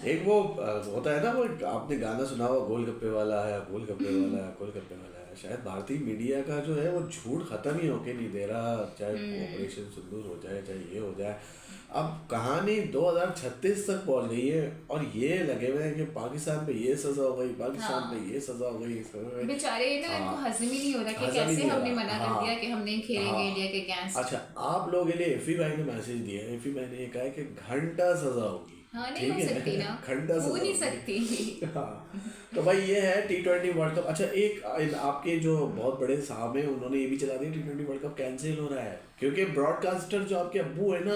एक वो होता है ना, वो आपने गाना सुना हुआ, गोलगप्पे वाला है, गोलगप्पे वाला है, गोलगप्पे वाला है। शायद भारतीय मीडिया का जो है वो झूठ खत्म ही होके नहीं दे रहा, चाहे ऑपरेशन सिंदूर हो जाए, चाहे ये हो जाए। अब कहानी 2036 तक पहुंच गई है और ये लगे हुए हैं कि पाकिस्तान पे ये सजा हो गई, पाकिस्तान पे हाँ, ये सजा हो गई, सजा हो गई। बेचारे ना, इनको हाँ, हजम ही नहीं हो रहा कि हजम ही कैसे नहीं हो हमने मना रहा। कर दिया हाँ कि हम नहीं खेलेंगे इंडिया हाँ। के अगेंस्ट। अच्छा, आप लोगों के लिए एफी भाई ने मैसेज दिया है। एफी भाई ने ये कहा है कि घंटा सजा होगी। हाँ, नहीं ठीक हो सकती है ना, घंटा हो सजा नहीं होगी। सकती। हाँ, तो भाई ये है T20 वर्ल्ड कप। अच्छा, एक आपके जो बहुत बड़े साहब हैं उन्होंने ये भी चला दिया, T20 वर्ल्ड कप कैंसिल हो रहा है क्योंकि ब्रॉडकास्टर जो आपके अब्बू है ना,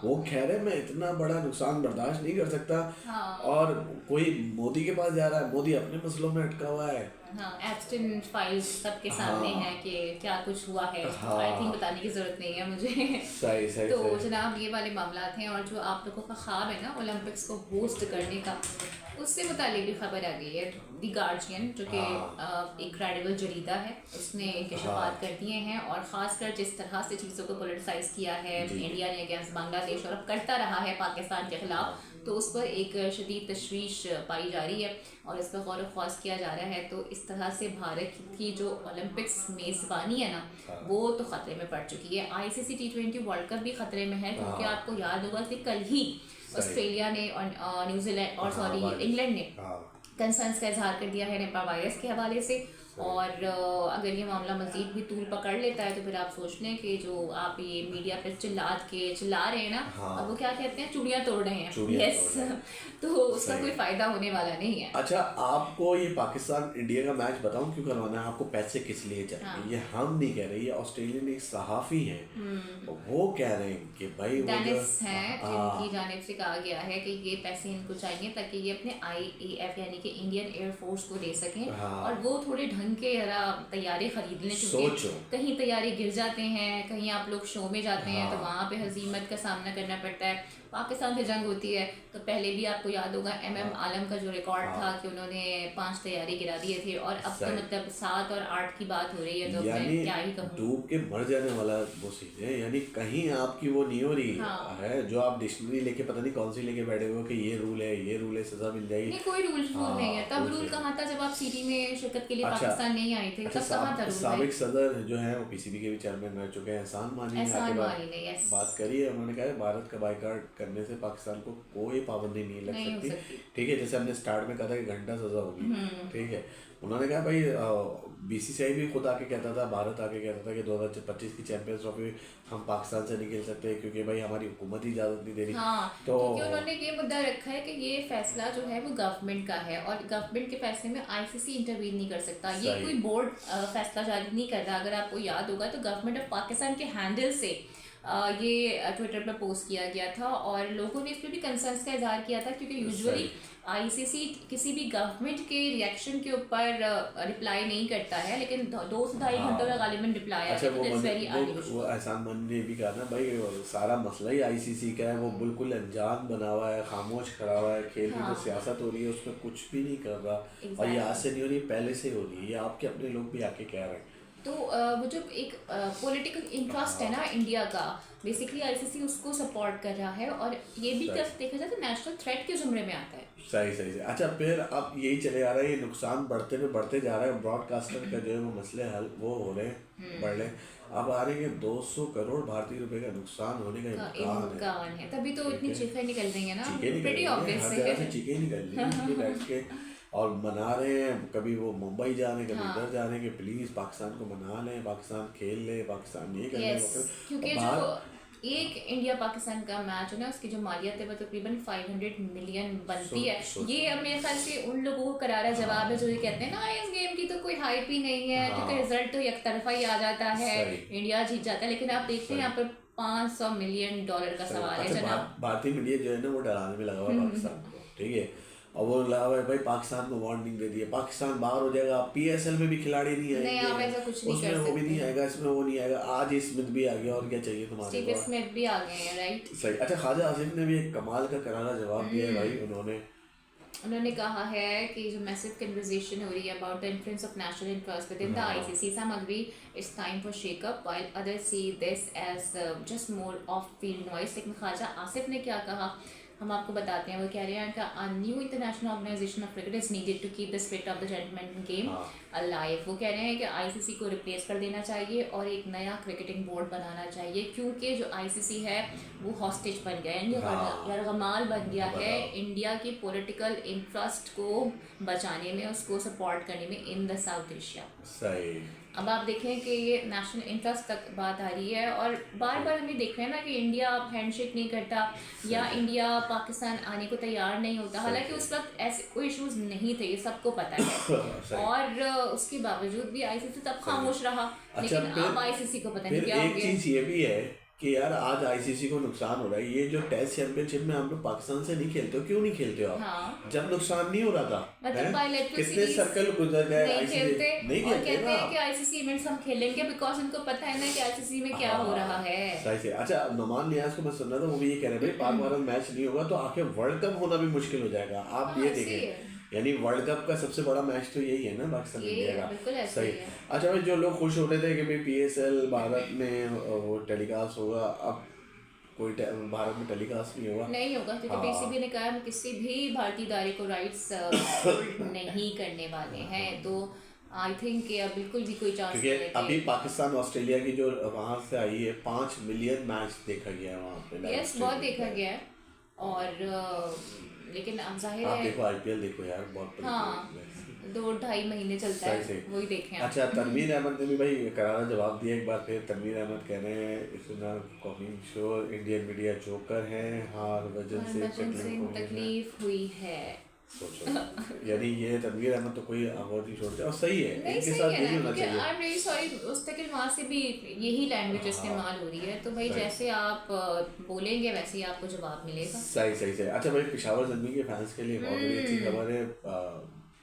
वो हाँ कह रहे हैं मैं इतना बड़ा नुकसान बर्दाश्त नहीं कर सकता। हाँ और कोई मोदी के पास जा रहा है, मोदी अपने मसलों में अटका हुआ है। हाँ, एप्स्टिन फाइल्स सबके सामने है हाँ कि क्या कुछ हुआ है। आई थिंक हाँ, बताने की जरूरत नहीं है मुझे। सही सही तो सही। जनाब, ये वाले मामला हैं। और जो आप लोगों का ख्वाब है ना ओलंपिक्स को होस्ट करने का, उससे मुतालिक भी खबर आ गई है। दी गार्जियन, जो कि हाँ एक क्रेडिबल जरीदा है, उसने इंकशाफात हाँ कर दिए हैं। और ख़ासकर जिस तरह से चीज़ों को पोलिटिसाइज किया है जी जी। इंडिया ने अगेंस्ट बांग्लादेश और अब करता रहा है पाकिस्तान के खिलाफ, हाँ तो उस पर एक शदीद तशवीश पाई जा रही है और इस पर गौर ख्वास किया जा रहा है। तो इस तरह से भारत की जो ओलंपिक्स मेज़बानी है ना, हाँ वो तो ख़तरे में पड़ चुकी है। ICC T20 वर्ल्ड कप भी ख़तरे में है, क्योंकि हाँ, आपको याद होगा कि कल ही सही। ऑस्ट्रेलिया ने और न्यूजीलैंड और हाँ सॉरी वायरस। इंग्लैंड ने हाँ कंसर्न्स का इजहार कर दिया है निपा वायरस के हवाले से। सही। और अगर ये मामला मजीद भी तूल पकड़ लेता है तो फिर आप सोच लें कि जो आप ये मीडिया पर चिल्ला रहे हैं ना, अब वो हाँ, क्या कहते हैं, चूड़ियाँ तोड़ रहे हैं। चूड़ियाँ यस। तोड़ रहे हैं। तो उसका सही। कोई फ़ायदा होने वाला नहीं है। अच्छा, आपको ये पाकिस्तान इंडिया का मैच बताऊं क्यों करवाना है? आपको पैसे किस लिए हाँ। चाहिए? ये हम नहीं कह रहे, ये ऑस्ट्रेलियन एक सहाफ़ी हैं, वो कह रहे हैं कि भाई वो जो। डेनिस हैं, जिनकी हाँ जानिब से कहा गया है कि ये पैसे इनको चाहिए ताकि ये अपने IAF यानी कि इंडियन एयरफोर्स को दे सकें। हाँ, और वो थोड़े ढंग के जरा तैयारी खरीद लें, क्योंकि सोचो। कहीं तैयारी गिर जाते हैं, कहीं आप लोग शो में जाते हैं तो हाँ वहाँ पे हजीमत का सामना करना पड़ता है। पाकिस्तान से जंग होती है तो पहले भी आपको याद होगा MM हाँ आलम का जो रिकॉर्ड था हाँ, कि उन्होंने 5 तैयारी गिरा दिए थे, और अब तो सही। मतलब 7 और 8 की बात हो रही है, तो मैं यानी क्या ही कहूँ। डूब के मर जाने वाला वो सीन है। यानी कहीं आपकी वो नहीं हो रही हाँ, है, जो आप डिक्शनरी लेके पता नहीं कौन सी लेके बैठे हुए हो कि ये रूल है, ये रूल है, सजा मिल जाएगी। नहीं, कोई रूल नहीं है। हाँ, तब कुछ रूल नहीं। कहाँ था जब आप सीटी में शिरकत के लिए अच्छा पाकिस्तान नहीं आए थे, अच्छा, तब कहाँ था रूल भाई। साबिक सदर जो है वो पीसीबी के भी चेयरमैन रह चुके हैं, एहसान मानी ने आके एहसान मानी ने, यस। बात करी है। उन्होंने कहा है भारत का बाइकाट करने से पाकिस्तान को कोई पाबंदी नहीं लग नहीं हो सकती। सकती। ठीक है, जैसे हमने स्टार्ट में कहा था कि घंटा सजा होगी। ठीक है, उन्होंने कहा भाई BCCI भी खुद आके कहता था, भारत आके कहता था कि 2025 की चैंपियंस ट्रॉफी हम पाकिस्तान से नहीं खेल सकते क्योंकि भाई हमारी हुकूमत ही इजाज़त नहीं दे रही। हाँ, तो क्योंकि उन्होंने ये मुद्दा रखा है कि ये फैसला जो है वो गवर्नमेंट का है और गवर्नमेंट के फैसले में ICC इंटरवीन नहीं कर सकता। ये सही। कोई बोर्ड फैसला जारी नहीं कर रहा। अगर आपको याद होगा तो गवर्नमेंट ऑफ पाकिस्तान के हैंडल से ये ट्विटर पर पोस्ट किया गया था और लोगों ने इस पर भी कंसर्न्स का इजहार किया था, क्योंकि यूजुअली सही। ICC किसी भी गवर्नमेंट के रिएक्शन के ऊपर रिप्लाई नहीं करता है, लेकिन 2 से 2.5 घंटों का हाँ, गालिबन रिप्लाई आया अच्छा, था। दैट्स वेरी वो अनयूजुअल। एहसान मन ने भी कहा ना भाई, वो सारा मसला ही ICC का है, वो बिल्कुल अनजान बना हुआ है, खामोश खड़ा हुआ है, खेल की हाँ, जो सियासत हो रही है उसमें कुछ भी नहीं कर रहा। और ये आज एग्जैक्टली। से नहीं हो रही, पहले से हो रही है, ये आपके अपने लोग भी आके कह रहे हैं। तो वो जो एक पॉलिटिकल इंटरेस्ट है ना इंडिया का, बेसिकली ICC उसको सपोर्ट कर रहा है और ये भी सही जब देखा जाए तो नेशनल थ्रेट के जुमरे में आता है। सही सही सही। अच्छा, फिर अब यही चले आ रहा है, ये नुकसान बढ़ते पे बढ़ते जा रहा है, ब्रॉडकास्टर का जो है वो मसले हल वो हो रहे हैं, बढ़ रहे हैं। अब आ रहे हैं 200 करोड़ भारतीय रुपए का नुकसान होने का का इम्कान है। इम्कान है, तभी तो ठीक इतनी है, चीखें निकल रही है ना, चीखें निकल प्रीटी रही हैं, ऑब्वियस हर है। जगह से चीखें निकल रही हैं कि बैठ के और मना रहे हैं। कभी वो मुंबई जा रहे हैं, कभी इधर हाँ, जा रहे हैं कि प्लीज़ पाकिस्तान को मना लें, पाकिस्तान खेल ले, पाकिस्तान ये कर ले, वो यस। कर। क्योंकि और जो बाहर एक इंडिया पाकिस्तान का मैच है ना, उसकी जो मालियत है वो तकरीबन 500 मिलियन बनती है। सोच। ये अब मेरे ख्याल से उन लोगों को करारा जवाब है जो ये कहते हैं ना इस गेम की तो कोई हाइप ही नहीं है, क्योंकि हाँ रिजल्ट तो एक तरफा ही आ जाता है, सही इंडिया जीत जाता है। लेकिन आप देखते हैं सही यहाँ पर $500 मिलियन का सही। सवाल है अच्छा, जनाब। भारतीय मीडिया जो है ना वो डराने में लगा हुआ है पाकिस्तान को। ठीक है, और वो लगा हुआ है भाई पाकिस्तान को वार्निंग दे दी है, पाकिस्तान बाहर हो जाएगा, PSL में भी खिलाड़ी नहीं नहीं, आप आएंगे, ऐसा कुछ नहीं उसमें कर वो भी सकते। नहीं आएगा, इसमें वो नहीं आएगा। आज स्मिथ भी आ गया, और क्या चाहिए तुम्हारे स्टीव को? स्मिथ भी आ गए हैं, राइट। सही। अच्छा, ख्वाजा आसिफ ने भी एक कमाल का करारा जवाब दिया है भाई। उन्होंने कहा है कि जो मैसिव कन्वर्सेशन हो रही है about the influence of national interest with in the हाँ ICC, some agree it's time for shake up while others see this as just more off field noise। लेकिन ख्वाजा आसिफ ने क्या कहा हम आपको बताते हैं। वो कह रहे हैं कि a new international organisation of cricket is needed to keep the spirit of the gentleman game alive. वो कह रहे हैं कि आईसीसी को रिप्लेस कर देना चाहिए और एक नया क्रिकेटिंग बोर्ड बनाना चाहिए, क्योंकि जो आईसीसी है वो हॉस्टेज बन गया है, यरगमाल बन गया है इंडिया की पॉलिटिकल इंटरेस्ट को बचाने में, उसको सपोर्ट करने में इन द साउथ एशिया। सही। अब आप देखें कि ये नेशनल इंटरेस्ट तक बात आ रही है और बार बार हम ये देख रहे हैं ना कि इंडिया हैंडशेक नहीं करता या इंडिया पाकिस्तान आने को तैयार नहीं होता, हालांकि उस वक्त ऐसे कोई इश्यूज नहीं थे, ये सबको पता है और उसके बावजूद भी आईसीसी तब खामोश रहा। लेकिन अब आईसीसी को पता नहीं क्या हो गया। एक चीज ये भी है कि यार आज आईसीसी को नुकसान हो रहा है, ये जो टेस्ट चैंपियनशिप में हम लोग पाकिस्तान से नहीं खेलते हो, क्यों नहीं खेलते हो आप? हाँ। जब नुकसान नहीं हो रहा था, मतलब कितने सर्कल गुजर गए, नहीं खेलते नहीं और कहते हैं कि आईसीसी इवेंट्स हम खेलेंगे बिकॉज उनको पता है ना कि आईसीसी में क्या हो रहा है। सही से। अच्छा, नुमान नियाज को मैं सुन रहा था, वो भी ये कह रहे हैं पाक भारत मैच नहीं होगा तो आखिर वर्ल्ड कप होना भी मुश्किल हो जाएगा। आप ये देखें, यानी वर्ल्ड कप का सबसे बड़ा मैच तो यही है ना, पाकिस्तान इंडिया का। सही। अच्छा भाई, जो लोग खुश होते थे कि भाई पीएसएल भारत में वो टेलीकास्ट होगा, अब कोई भारत में टेलीकास्ट नहीं होगा क्योंकि पीसीबी ने कहा हम किसी भी भारतीय इदारे को राइट्स नहीं करने वाले हैं, तो आई थिंक कि अब बिल्कुल भी कोई चांस नहीं है। अभी पाकिस्तान ऑस्ट्रेलिया की जो वहाँ से आई है 5 मिलियन मैच देखा गया है वहाँ पे। यस, बहुत देखा गया है और लेकिन अब जाहिर है, आप देखो आईपीएल देखो यार, बहुत हाँ 2-2.5 महीने चलता है, वही देखें। अच्छा, तनवीर अहमद ने भी भाई करारा जवाब दिया एक बार फिर। तनवीर अहमद कह रहे हैं इतना कॉमी शो इंडियन मीडिया जोकर है, हार वजन से तकलीफ हुई है। सोचो यानी ये तनवीर अहमद तो कोई अवार्ड नहीं छोड़ते, और सही है, इनके साथ नहीं होना चाहिए। आई एम रियली सॉरी, मुस्तकिल वहाँ से भी यही लैंग्वेज इस्तेमाल हो रही है, तो भाई जैसे आप बोलेंगे वैसे ही आपको जवाब मिलेगा। सही सही सही। अच्छा भाई, पेशावर ज़ल्मी के फैंस के लिए बहुत बड़ी अच्छी खबर है,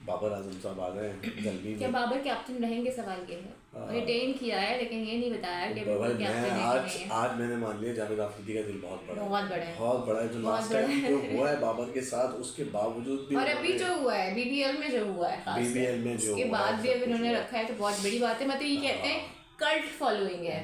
बाबर आजम साहब आ गए हैं ज़ल्मी में। क्या बाबर कैप्टन रहेंगे? सवाल ये है। रिटेन किया है लेकिन ये नहीं बताया कि कैप्टन। आज मैंने मान लिया जावेद आफरीदी का दिल बहुत बड़ा है जो लास्ट टाइम जो हुआ है बाबर के साथ, उसके बावजूद भी, और अभी जो हुआ है बीबीएल में जो हुआ है, बीबीएल में जो उसके बाद भी अगर उन्होंने रखा है तो बहुत बड़ी बात है। मतलब ये कहते हैं कल्ट फॉलोइंग है,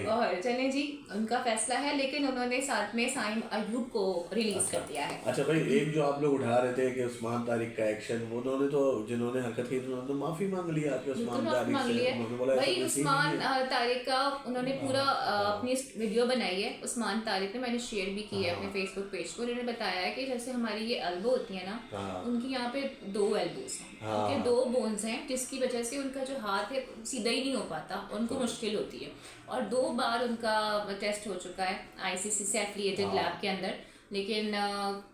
और चले जी उनका फैसला है, लेकिन उन्होंने साथ में साइम अयूब को रिलीज कर दिया है। अच्छा भाई, एक जो आप लोग उठा रहे थे कि उस्मान तारिक का एक्शन, उन्होंने तो जिन्होंने हरकत की उन्होंने तो माफी मांग लिया कि उस्मान तारिक से, उन्होंने बोला भाई उस्मान तारिक का उन्होंने पूरा अपनी वीडियो बनाई है उस्मान तारिक ने, मैंने शेयर भी की है अपने फेसबुक पेज को। उन्होंने बताया है कि जैसे हमारी ये एल्बो होती है ना, उनकी यहाँ पे 2 एल्बोज हैं, उनके 2 बोन्स हैं, जिसकी वजह से उनका जो हाथ है सीधा ही नहीं हो पाता, उनको मुश्किल होती है, और 2 बार उनका टेस्ट हो चुका है आईसीसी से एफिलिएटेड लैब के अंदर, लेकिन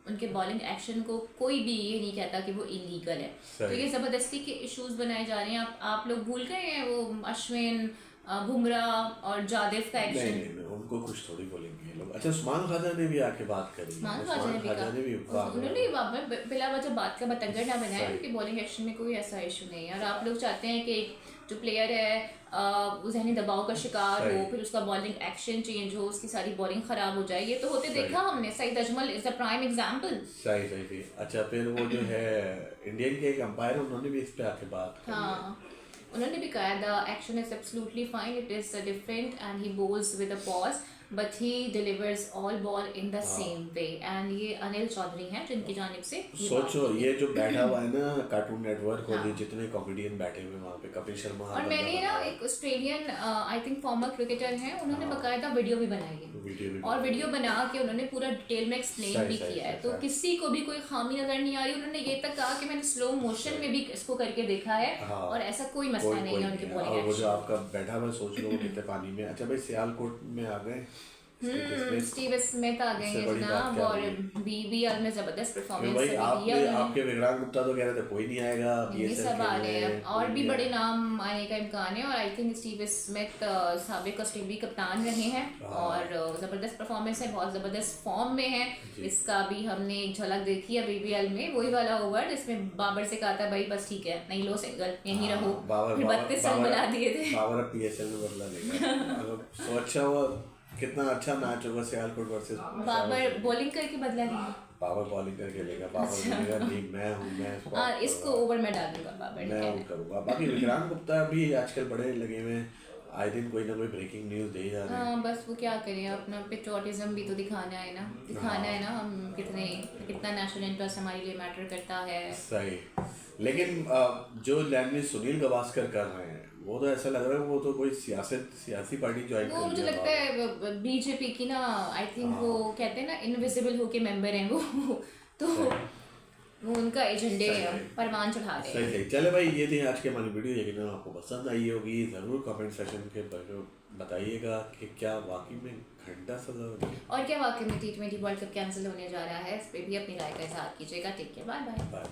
उनके बॉलिंग एक्शन को कोई भी ये नहीं कहता कि वो इलीगल है। तो ये ज़बरदस्ती के इश्यूज बनाए जा रहे हैं। आप लोग भूल गए हैं वो अश्विन, बुमराह और जादेव का एक्शन। नहीं, उनको कुछ थोड़ी बोलेंगे लोग। अच्छा, उस्मान ख्वाजा ने भी आके बात करी, उन्होंने बिला वजह बात का बतंगड़ ना बनाया, उनकी बॉलिंग एक्शन में कोई ऐसा इशू नहीं है। और आप लोग चाहते हैं कि जो प्लेयर है वो ज़हनी दबाव का शिकार हो, फिर उसका बॉलिंग एक्शन चेंज हो, उसकी सारी बॉलिंग खराब हो जाए, ये तो होते देखा हमने। Saeed Ajmal is the prime example. सही। अच्छा, फिर वो जो है इंडियन के एक अंपायर, उन्होंने भी इस पे आके बात की। हाँ, उन्होंने भी कहा the action is absolutely fine, it is different and he bowls with a pause but he delivers all ball in the same way. And ये अनिल चौधरी हैं जिनकी जानिब से सोचो, ये जो बैठा हुआ है ना कार्टून नेटवर्क और जितने कॉमेडियन बैठे हुए वहाँ पे, कपिल शर्मा, और मैंने ना एक Australian I think farmer cricketer हैं, उन्होंने बकायदा वीडियो भी बनाई है, और वीडियो बना के उन्होंने पूरा डिटेल में एक्सप्लेन भी किया है, तो किसी को भी कोई खामी नजर नहीं आ रही। उन्होंने ये तक कहा कि मैंने स्लो मोशन में भी इसको करके देखा है और ऐसा कोई मसला नहीं है उनके बॉलिंग एक्शन। वो जो आपका बैठा हुआ, सोच लो कितने पानी में। अच्छा भाई, सियालकोट में आ गए स्टीव स्मिथ आ गए हैं जनाब, और बीबीएल में जबरदस्त परफॉर्मेंस है। आपके विक्रांत गुप्ता तो कह रहे थे कोई नहीं आएगा, ये सब आ रहे हैं, और भी बड़े नाम आने का इम्कान है। और आई थिंक स्टीव स्मिथ साबिक ऑस्ट्रेलियाई कप्तान रहे हैं और जबरदस्त परफॉर्मेंस है, बहुत जबरदस्त फॉर्म में है। इसका भी हमने एक झलक देखी है बीबीएल में, वही वाला ओवर जिसमें बाबर से कहा था भाई बस ठीक है, नहीं लो सिंगल, यहीं रहो, 32 रन बना दिए थे। बाबर पीएसएल में बदला लेगा। तो अच्छा हुआ, कितना अच्छा मैच होगा सियालकोट वर्सेस बाबर बॉलिंग करके बदला लिया। बाबर बॉलिंग करके लेगा, बाबर बोलेगा नहीं मैं हूँ, मैं इसको ओवर में डालूंगा, बाबर मैं करूँगा। बाकी विक्रांत गुप्ता भी आजकल बड़े लगे हुए हैं, आए दिन कोई ना कोई ब्रेकिंग न्यूज़ दे ही जा रहे हैं। हाँ बस वो क्या करें, अपना पेट्रोटिज्म भी तो दिखाना है ना, हम कितना नेशनल इंटरेस्ट हमारे लिए मैटर करता है। सही। लेकिन जो लैंग्वेज सुनील गावस्कर कर रहे हैं वो तो ऐसा लग रहा है वो तो कोई सियासी पार्टी ज्वाइन वो कर मुझे लिया लगता है बीजेपी की ना, आई थिंक वो कहते हैं ना इनविजिबल होके मेंबर हैं वो तो वो उनका एजेंडे परवान चढ़ा रहे हैं। सही। चले भाई, ये थी आज की हमारी वीडियो। यकीन आपको पसंद आई होगी। ज़रूर कमेंट सेशन के बताइएगा कि क्या वाकई में घंटा सजा होगी और क्या वाकई में T20 वर्ल्ड कप कैंसिल होने जा रहा है, इस पर भी अपनी राय का इजहार कीजिएगा। ठीक है, बाय बाय। बाय।